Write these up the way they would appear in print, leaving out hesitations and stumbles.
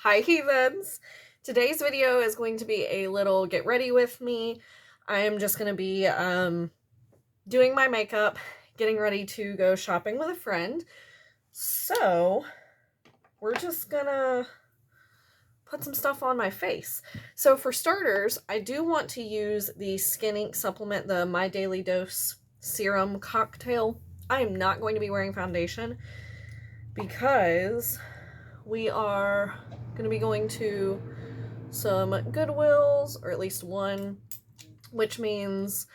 Hi heathens! Today's video is going to be a little get ready with me. I am just going to be doing my makeup, getting ready to go shopping with a friend. So we're just gonna put some stuff on my face. So for starters, I do want to use the Skin Ink supplement, the My Daily Dose Serum Cocktail. I am not going to be wearing foundation because we are going to be going to some Goodwills, or at least one, which means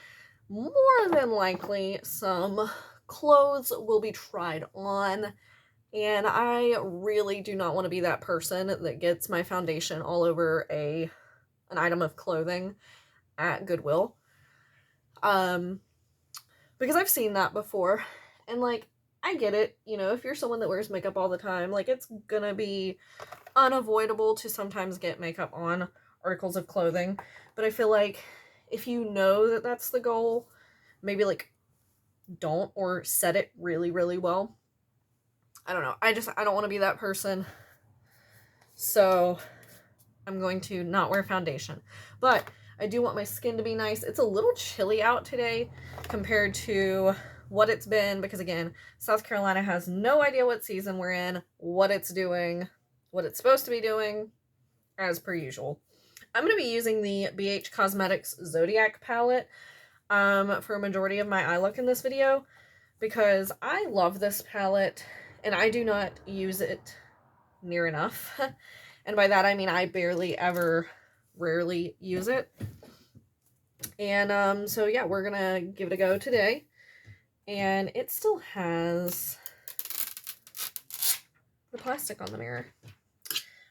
more than likely some clothes will be tried on, and I really do not want to be that person that gets my foundation all over an item of clothing at Goodwill. Because I've seen that before, and like, I get it, you know, if you're someone that wears makeup all the time, like, it's gonna be unavoidable to sometimes get makeup on articles of clothing, but I feel like if you know that that's the goal, maybe like don't, or set it really, really well. I don't know. I don't want to be that person. So I'm going to not wear foundation, but I do want my skin to be nice. It's a little chilly out today compared to what it's been, because again, South Carolina has no idea what season we're in, what it's doing, what it's supposed to be doing, as per usual. I'm going to be using the BH Cosmetics Zodiac palette for a majority of my eye look in this video, because I love this palette and I do not use it near enough. And by that I mean I barely ever, rarely use it. And so yeah, we're gonna give it a go today. And it still has the plastic on the mirror.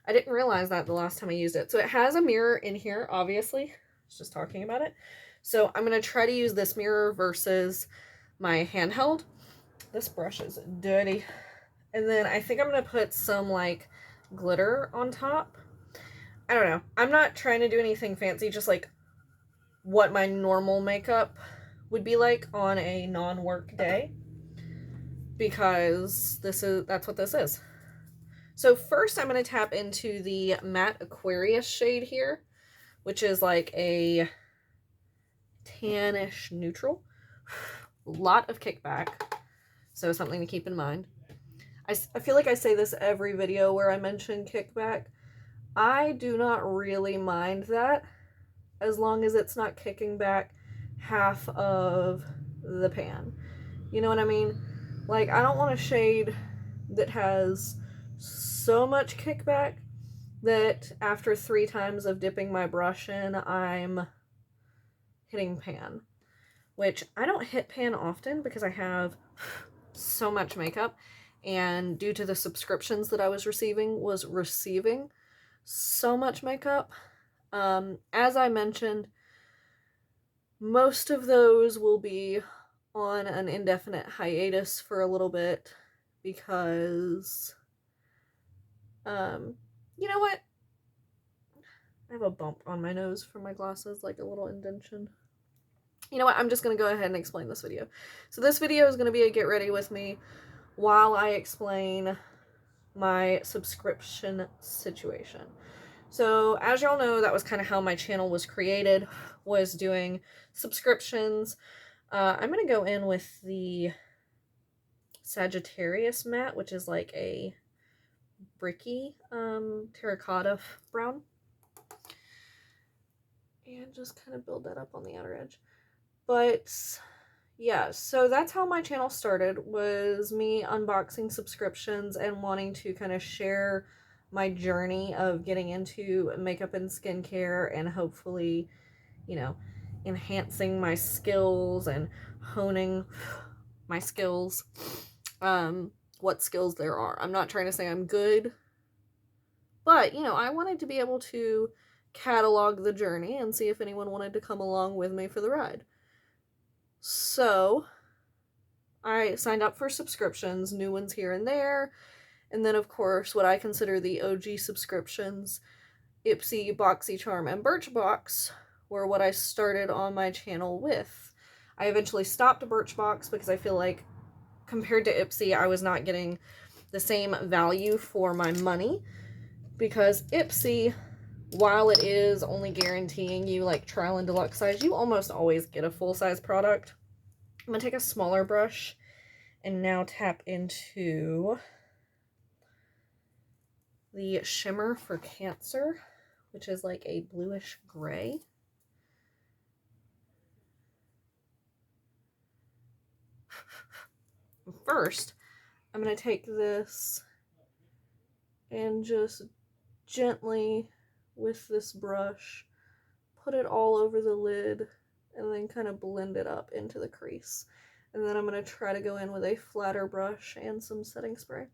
I didn't realize that the last time I used it. So it has a mirror in here, obviously. I was just talking about it. So I'm going to try to use this mirror versus my handheld. This brush is dirty. And then I think I'm going to put some like glitter on top. I don't know. I'm not trying to do anything fancy, just like what my normal makeup would be like on a non-work day, because that's what this is. So first I'm going to tap into the Matte Aquarius shade here, which is like a tannish neutral. A lot of kickback, so something to keep in mind. I feel like I say this every video where I mention kickback. I do not really mind that, as long as it's not kicking back half of the pan. You know what I mean? Like, I don't want a shade that has so much kickback that after 3 times of dipping my brush in, I'm hitting pan. Which, I don't hit pan often because I have so much makeup, and due to the subscriptions that I was receiving so much makeup. As I mentioned, most of those will be on an indefinite hiatus for a little bit, because you know what? I have a bump on my nose from my glasses, like a little indentation. You know what? I'm just going to go ahead and explain this video. So this video is going to be a get ready with me while I explain my subscription situation. So as y'all know, that was kind of how my channel was created, was doing subscriptions. I'm going to go in with the Sagittarius matte, which is like a bricky terracotta brown. And just kind of build that up on the outer edge. But yeah, so that's how my channel started, was me unboxing subscriptions and wanting to kind of share my journey of getting into makeup and skincare, and hopefully, you know, enhancing my skills and honing my skills. What skills there are. I'm not trying to say I'm good, but, you know, I wanted to be able to catalog the journey and see if anyone wanted to come along with me for the ride. So I signed up for subscriptions, new ones here and there, and then of course what I consider the OG subscriptions, Ipsy, BoxyCharm, and Birchbox, were what I started on my channel with. I eventually stopped Birchbox because I feel like compared to Ipsy, I was not getting the same value for my money because Ipsy, while it is only guaranteeing you like trial and deluxe size, you almost always get a full size product. I'm going to take a smaller brush and now tap into the shimmer for Cancer, which is like a bluish gray. First, I'm going to take this and just gently, with this brush, put it all over the lid and then kind of blend it up into the crease. And then I'm going to try to go in with a flatter brush and some setting spray.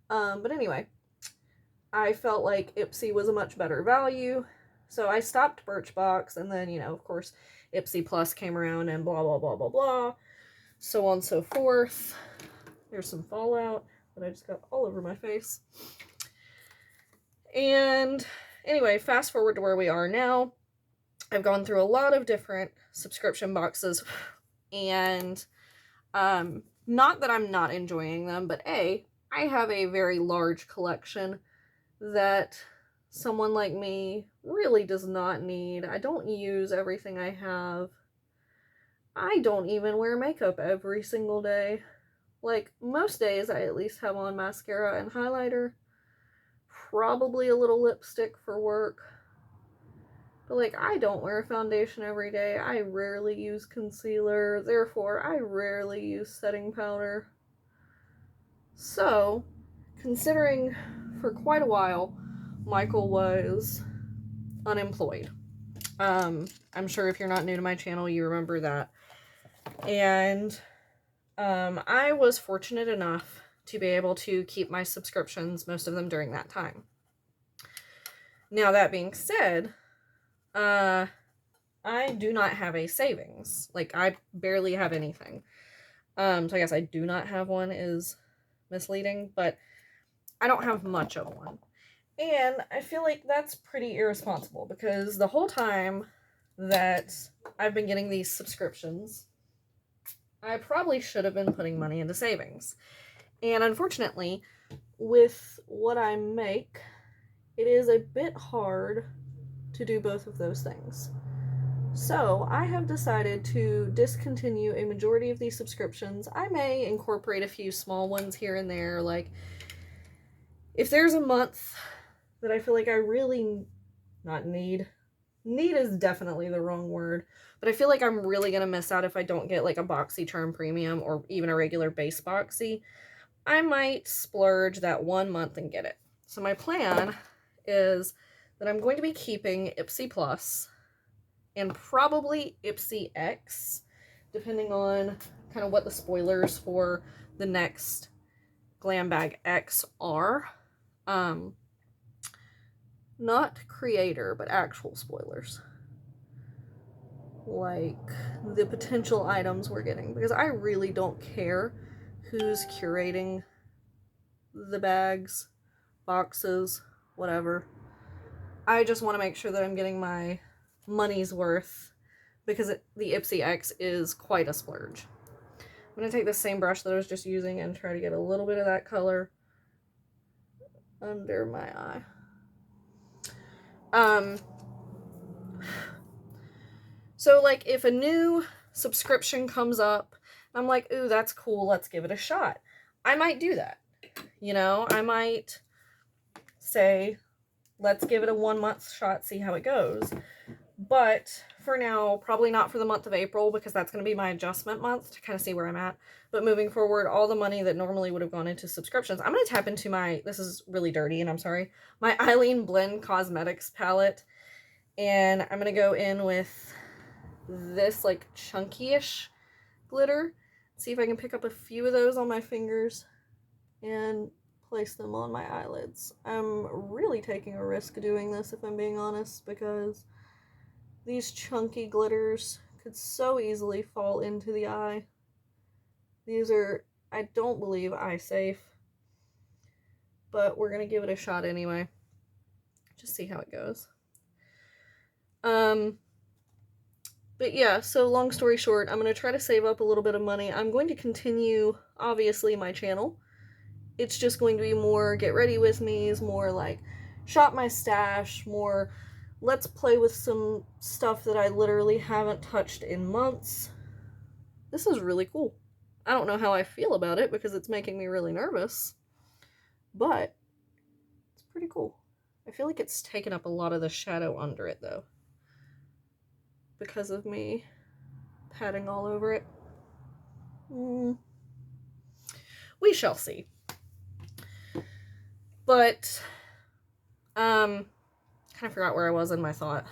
But anyway, I felt like Ipsy was a much better value, so I stopped Birchbox, and then, you know, of course, Ipsy Plus came around and blah, blah, blah, blah, blah, so on and so forth. There's some fallout that I just got all over my face. And anyway, fast forward to where we are now. I've gone through a lot of different subscription boxes, and not that I'm not enjoying them, but I have a very large collection that someone like me really does not need. I don't use everything I have. I don't even wear makeup every single day. Like, most days I at least have on mascara and highlighter, probably a little lipstick for work. But like, I don't wear a foundation every day. I rarely use concealer, therefore I rarely use setting powder. So, considering for quite a while Michael was unemployed. I'm sure if you're not new to my channel, you remember that. And I was fortunate enough to be able to keep my subscriptions, most of them during that time. Now, that being said, I do not have a savings. Like, I barely have anything. So I guess I do not have one is misleading, but I don't have much of one. And I feel like that's pretty irresponsible, because the whole time that I've been getting these subscriptions, I probably should have been putting money into savings. And unfortunately, with what I make, it is a bit hard to do both of those things. So I have decided to discontinue a majority of these subscriptions. I may incorporate a few small ones here and there. Like, if there's a month that I feel like I really not need is definitely the wrong word, but I feel like I'm really going to miss out if I don't get like a BoxyCharm Premium or even a regular base Boxy, I might splurge that 1 month and get it. So my plan is that I'm going to be keeping Ipsy Plus and probably Ipsy X, depending on kind of what the spoilers for the next Glam Bag X are. Not creator, but actual spoilers. Like, the potential items we're getting. Because I really don't care who's curating the bags, boxes, whatever. I just want to make sure that I'm getting my money's worth, because the Ipsy X is quite a splurge. I'm going to take the same brush that I was just using and try to get a little bit of that color under my eye. So like, if a new subscription comes up, I'm like, ooh, that's cool, let's give it a shot. I might do that. You know, I might say, let's give it a 1 month shot, see how it goes. But for now, probably not for the month of April, because that's going to be my adjustment month to kind of see where I'm at. But moving forward, all the money that normally would have gone into subscriptions, I'm going to tap into my, this is really dirty and I'm sorry, my Eileen Blend Cosmetics palette. And I'm going to go in with this like chunky-ish glitter. See if I can pick up a few of those on my fingers and place them on my eyelids. I'm really taking a risk doing this, if I'm being honest, because these chunky glitters could so easily fall into the eye. These are, I don't believe, eye safe, but we're gonna give it a shot anyway. Just see how it goes. But yeah, so long story short, I'm going to try to save up a little bit of money. I'm going to continue, obviously, my channel. It's just going to be more get ready with me's, more like shop my stash, more let's play with some stuff that I literally haven't touched in months. This is really cool. I don't know how I feel about it because it's making me really nervous, but it's pretty cool. I feel like it's taken up a lot of the shadow under it though, because of me patting all over it. We shall see. But, kind of forgot where I was in my thought.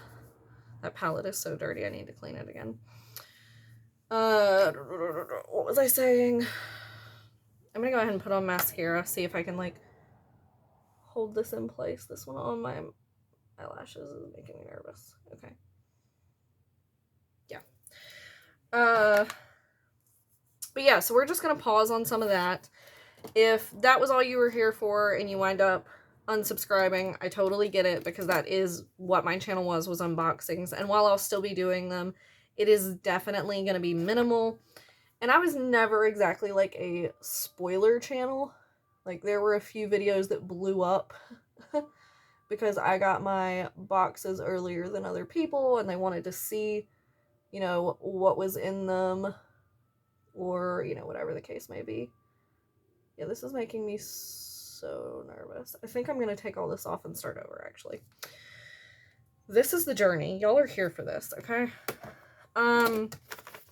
That palette is so dirty, I need to clean it again. What was I saying? I'm gonna go ahead and put on mascara, see if I can, like, hold this in place. This one on my eyelashes is making me nervous. Okay. Yeah. But yeah, so we're just gonna pause on some of that. If that was all you were here for and you wind up unsubscribing, I totally get it, because that is what my channel was unboxings. And while I'll still be doing them, it is definitely going to be minimal. And I was never exactly like a spoiler channel. Like, there were a few videos that blew up because I got my boxes earlier than other people and they wanted to see, you know, what was in them, or, you know, whatever the case may be. Yeah, this is making me so nervous. I think I'm going to take all this off and start over, actually. This is the journey. Y'all are here for this, okay?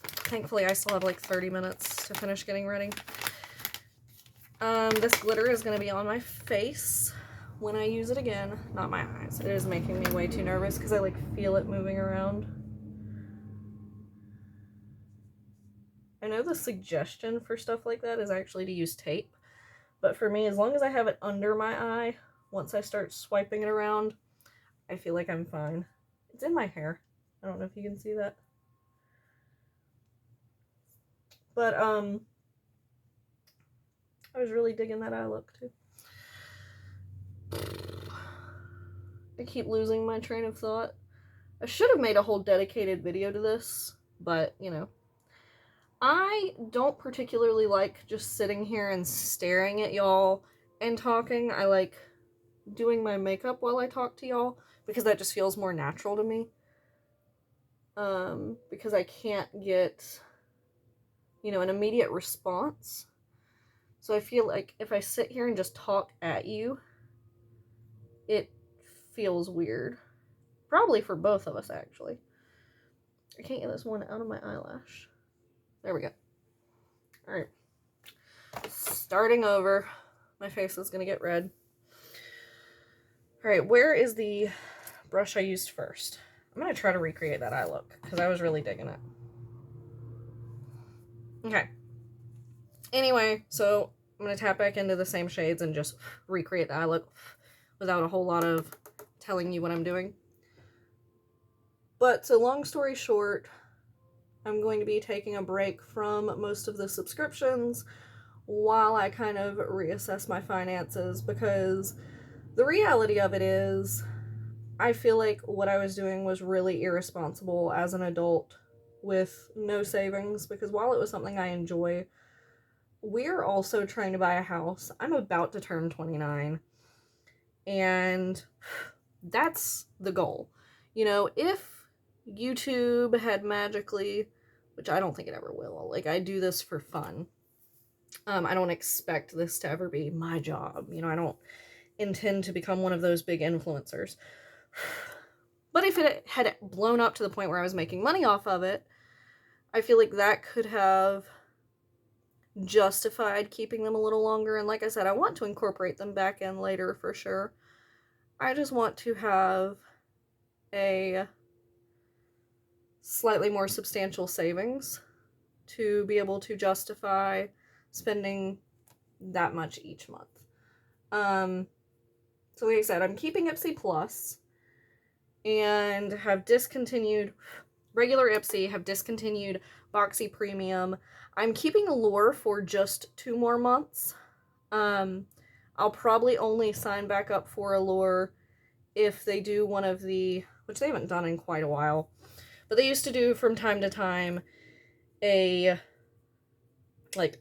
Thankfully, I still have like 30 minutes to finish getting ready. This glitter is going to be on my face when I use it again. Not my eyes. It is making me way too nervous because I like feel it moving around. I know the suggestion for stuff like that is actually to use tape, but for me, as long as I have it under my eye, once I start swiping it around, I feel like I'm fine. It's in my hair. I don't know if you can see that. But, I was really digging that eye look, too. I keep losing my train of thought. I should have made a whole dedicated video to this, but, you know. I don't particularly like just sitting here and staring at y'all and talking. I like doing my makeup while I talk to y'all because that just feels more natural to me. Because I can't get, you know, an immediate response. So I feel like if I sit here and just talk at you, it feels weird. Probably for both of us, actually. I can't get this one out of my eyelash. There we go. Alright. Starting over. My face is going to get red. Alright, where is the brush I used first? I'm going to try to recreate that eye look, because I was really digging it. Okay. Anyway, so I'm going to tap back into the same shades and just recreate the eye look without a whole lot of telling you what I'm doing. But, so long story short, I'm going to be taking a break from most of the subscriptions while I kind of reassess my finances, because the reality of it is I feel like what I was doing was really irresponsible as an adult with no savings, because while it was something I enjoy, we're also trying to buy a house. I'm about to turn 29, and that's the goal. You know, if YouTube had magically, which I don't think it ever will, like, I do this for fun. I don't expect this to ever be my job. You know, I don't intend to become one of those big influencers. But if it had blown up to the point where I was making money off of it, I feel like that could have justified keeping them a little longer. And like I said, I want to incorporate them back in later for sure. I just want to have a slightly more substantial savings to be able to justify spending that much each month. So like I said, I'm keeping Ipsy Plus and have discontinued regular Ipsy, have discontinued Boxy Premium. I'm keeping Allure for just 2 more months. I'll probably only sign back up for Allure if they do one of the, which they haven't done in quite a while, but they used to do from time to time a, like,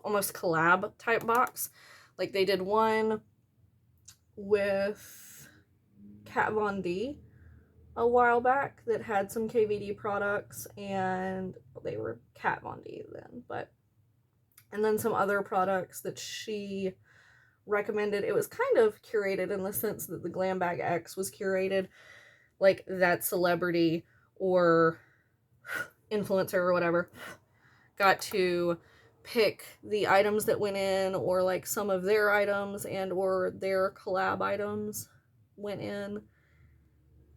almost collab type box. Like, they did one with Kat Von D a while back that had some KVD products, and they were Kat Von D then, and then some other products that she recommended. It was kind of curated in the sense that the Glam Bag X was curated, like that celebrity or influencer or whatever got to pick the items that went in, or like some of their items and or their collab items went in.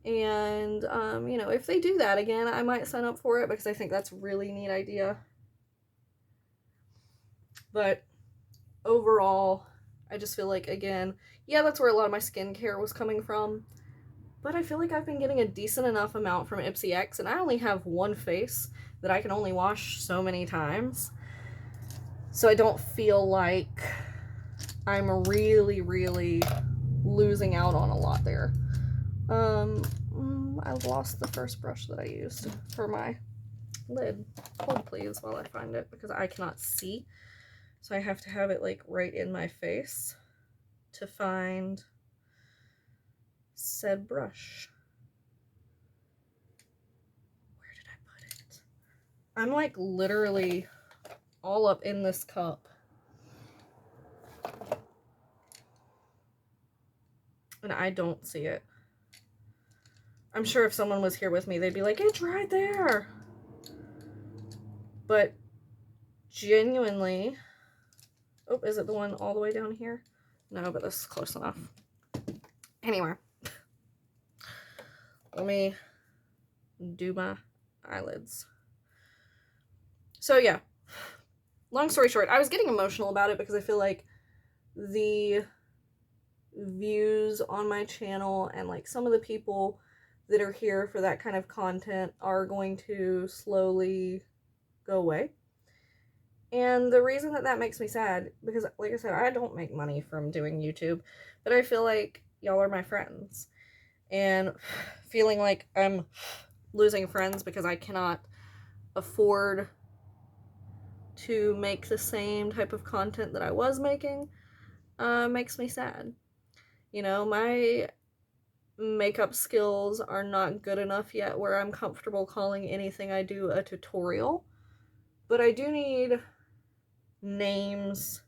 And you know, if they do that again, I might sign up for it because I think that's a really neat idea. But overall, I just feel like, again, yeah, that's where a lot of my skincare was coming from, but I feel like I've been getting a decent enough amount from Ipsy X, and I only have one face that I can only wash so many times, so I don't feel like I'm really, really losing out on a lot there. I lost the first brush that I used for my lid. Hold please while I find it, because I cannot see, so I have to have it like right in my face to find said brush. Where did I put it? I'm like literally all up in this cup. And I don't see it. I'm sure if someone was here with me, they'd be like, it's right there. But genuinely, oh, is it the one all the way down here? No, but this is close enough. Anyway, let me do my eyelids. So yeah, long story short, I was getting emotional about it because I feel like the views on my channel and like some of the people that are here for that kind of content are going to slowly go away. And the reason that makes me sad, because like I said, I don't make money from doing YouTube, but I feel like y'all are my friends, and feeling like I'm losing friends because I cannot afford to make the same type of content that I was making makes me sad. You know, my makeup skills are not good enough yet where I'm comfortable calling anything I do a tutorial, but I do need names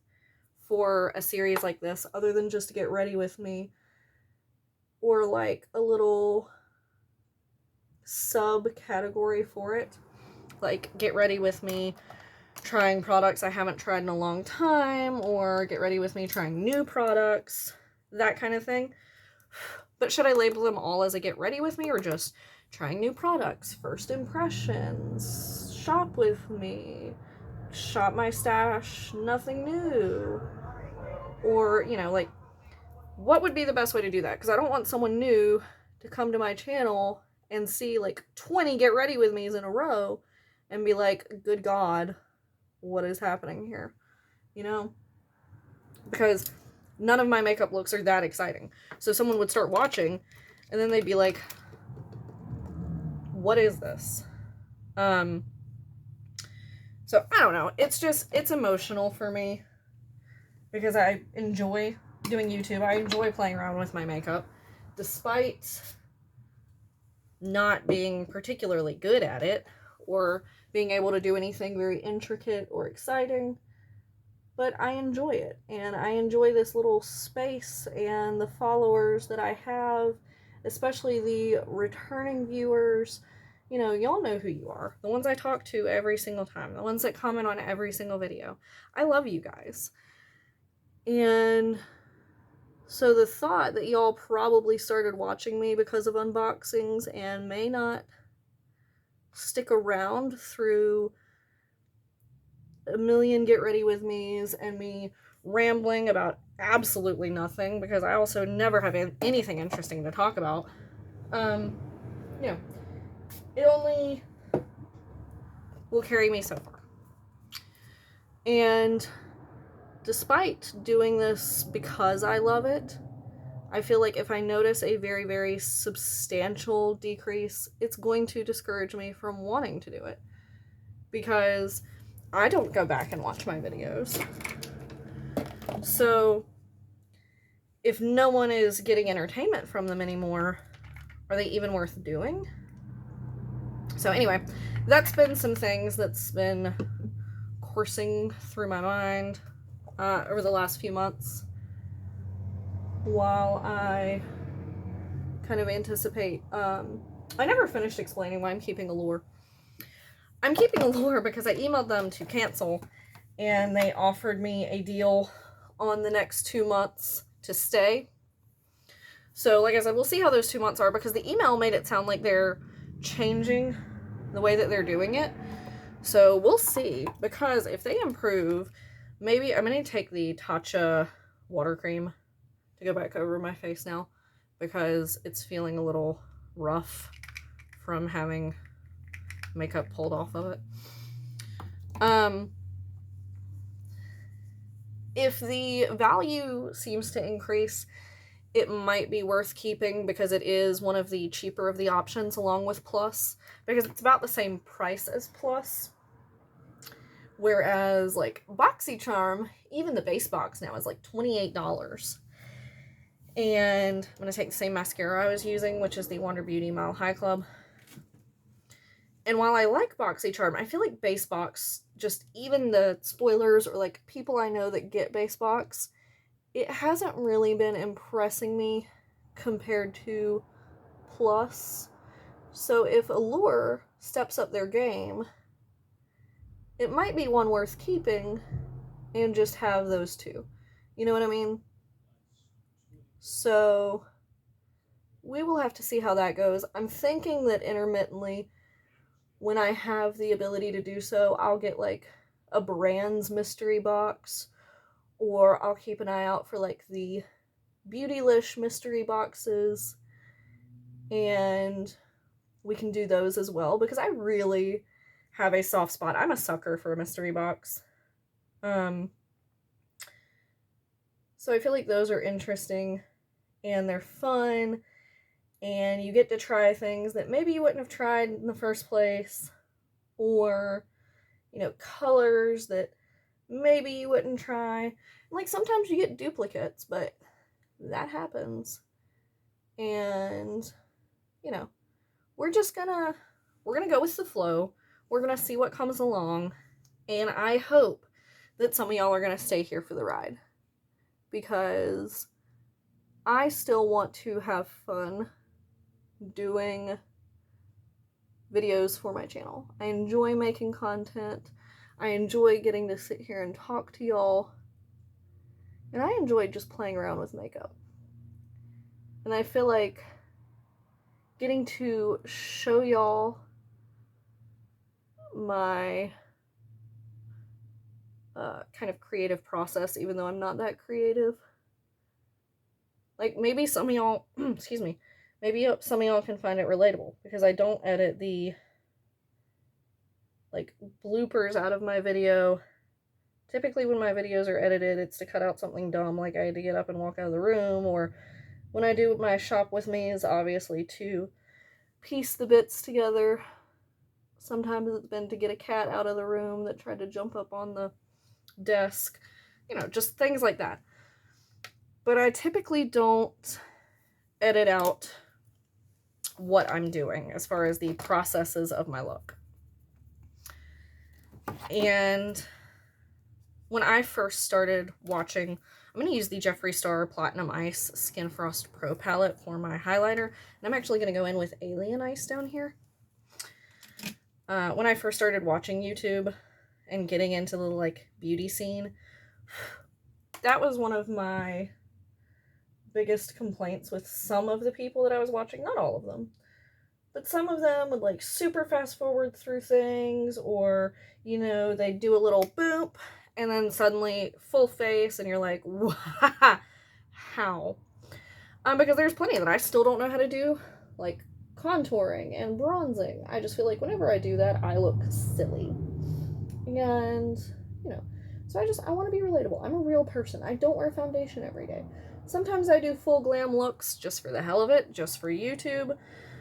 for a series like this other than just to get ready with me, or like a little subcategory for it, like get ready with me trying products I haven't tried in a long time, or get ready with me trying new products, that kind of thing. But should I label them all as a get ready with me, or just trying new products, first impressions, shop with me, shop my stash, nothing new? Or, you know, like, what would be the best way to do that? Because I don't want someone new to come to my channel and see like 20 get ready with me's in a row and be like, good God, what is happening here? You know? Because none of my makeup looks are that exciting. So someone would start watching and then they'd be like, what is this? So I don't know. It's just, it's emotional for me because I enjoy doing YouTube. I enjoy playing around with my makeup despite not being particularly good at it or being able to do anything very intricate or exciting. But I enjoy it, and I enjoy this little space and the followers that I have, especially the returning viewers. You know, y'all know who you are. The ones I talk to every single time, the ones that comment on every single video. I love you guys. And so the thought that y'all probably started watching me because of unboxings and may not stick around through a million get ready with me's and me rambling about absolutely nothing, because I also never have anything interesting to talk about. You know, it only will carry me so far. And despite doing this because I love it, I feel like if I notice a very, very substantial decrease, it's going to discourage me from wanting to do it. Because I don't go back and watch my videos. So if no one is getting entertainment from them anymore, are they even worth doing? So anyway, that's been some things that's been coursing through my mind over the last few months while I kind of anticipate. I never finished explaining why I'm keeping Allure. I'm keeping Allure because I emailed them to cancel, and they offered me a deal on the next 2 months to stay. So, like I said, we'll see how those 2 months are, because the email made it sound like they're changing the way that they're doing it. So we'll see, because if they improve, maybe I'm going to take the Tatcha water cream to go back over my face now, because it's feeling a little rough from having makeup pulled off of it. If the value seems to increase, it might be worth keeping, because it is one of the cheaper of the options along with Plus, because it's about the same price as Plus. Whereas, like, BoxyCharm, even the base box now is like $28. And I'm going to take the same mascara I was using, which is the Wander Beauty Mile High Club. And while I like BoxyCharm, I feel like base box, just even the spoilers or like people I know that get base box, it hasn't really been impressing me compared to Plus. So if Allure steps up their game, it might be one worth keeping and just have those two. You know what I mean? So we will have to see how that goes. I'm thinking that intermittently, when I have the ability to do so, I'll get like a Brands mystery box, or I'll keep an eye out for like the Beautylish mystery boxes, and we can do those as well, because I really have a soft spot. I'm a sucker for a mystery box. So I feel like those are interesting, and they're fun, and you get to try things that maybe you wouldn't have tried in the first place, or, you know, colors that maybe you wouldn't try. Like, sometimes you get duplicates, but that happens. And, you know, we're gonna go with the flow. We're gonna see what comes along, and I hope that some of y'all are gonna stay here for the ride, because I still want to have fun doing videos for my channel. I enjoy making content. I enjoy getting to sit here and talk to y'all. And I enjoy just playing around with makeup. And I feel like getting to show y'all my kind of creative process, even though I'm not that creative. Like, maybe some of y'all, excuse me, maybe some of y'all can find it relatable, because I don't edit the, like, bloopers out of my video. Typically when my videos are edited, it's to cut out something dumb, like I had to get up and walk out of the room, or when I do my shop with me is obviously to piece the bits together. Sometimes it's been to get a cat out of the room that tried to jump up on the desk. You know, just things like that. But I typically don't edit out what I'm doing as far as the processes of my look. And when I first started watching, I'm going to use the Jeffree Star Platinum Ice Skin Frost Pro palette for my highlighter. And I'm actually going to go in with Alien Ice down here. When I first started watching YouTube and getting into the, like, beauty scene, that was one of my biggest complaints with some of the people that I was watching. Not all of them, but some of them would, like, super fast forward through things, or, you know, they do a little boop and then suddenly full face, and you're like, wow, how? Because there's plenty that I still don't know how to do, like contouring and bronzing. I just feel like whenever I do that, I look silly. And, you know, so I want to be relatable. I'm a real person. I don't wear foundation every day. Sometimes I do full glam looks just for the hell of it, just for YouTube.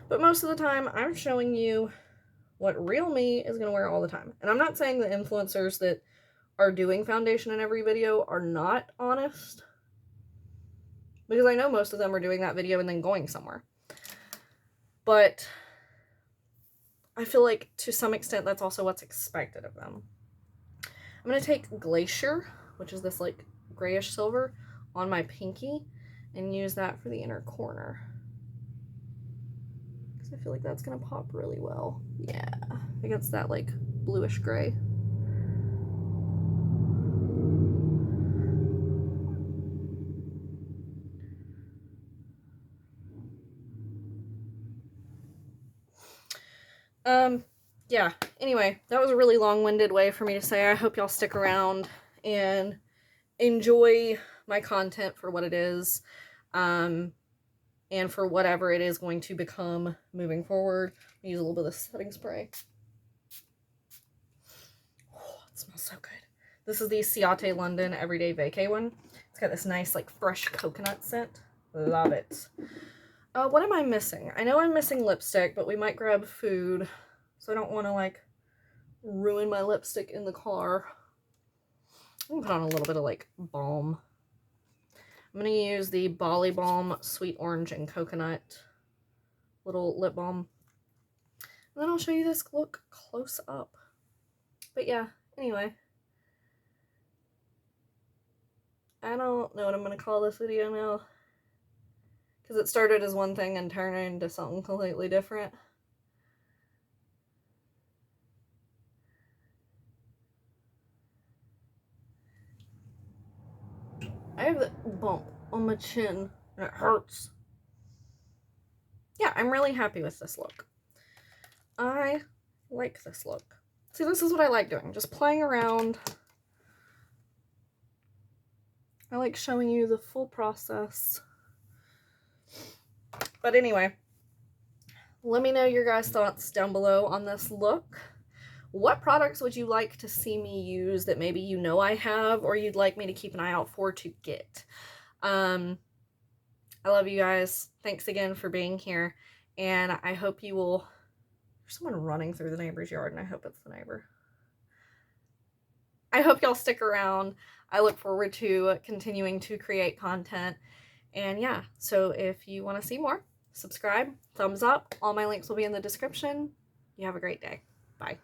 But most of the time, I'm showing you what real me is going to wear all the time. And I'm not saying the influencers that are doing foundation in every video are not honest. because I know most of them are doing that video and then going somewhere. But I feel like to some extent that's also what's expected of them. I'm going to take Glacier, which is this like grayish silver, on my pinky and use that for the inner corner. Because I feel like that's going to pop really well. Yeah, against that like bluish gray. Yeah, anyway, that was a really long-winded way for me to say I hope y'all stick around and enjoy my content for what it is, and for whatever it is going to become moving forward. I'll use a little bit of setting spray. Oh, it smells so good. This is the Ciate London Everyday Vacay one. It's got this nice, like, fresh coconut scent. Love it. What am I missing? I know I'm missing lipstick, but we might grab food, so I don't want to, like, ruin my lipstick in the car. I'm gonna put on a little bit of, like, balm. I'm gonna use the Bali Balm Sweet Orange and Coconut little lip balm. And then I'll show you this look close up. But yeah, anyway. I don't know what I'm gonna call this video now, because it started as one thing and turned into something completely different. I have that bump on my chin and it hurts. Yeah, I'm really happy with this look. I like this look. See, this is what I like doing, just playing around. I like showing you the full process. But anyway, let me know your guys' thoughts down below on this look. What products would you like to see me use that maybe you know I have, or you'd like me to keep an eye out for to get? I love you guys. Thanks again for being here. And I hope you will... There's someone running through the neighbor's yard, and I hope it's the neighbor. I hope y'all stick around. I look forward to continuing to create content. And yeah, so if you want to see more, subscribe, thumbs up. All my links will be in the description. You have a great day. Bye.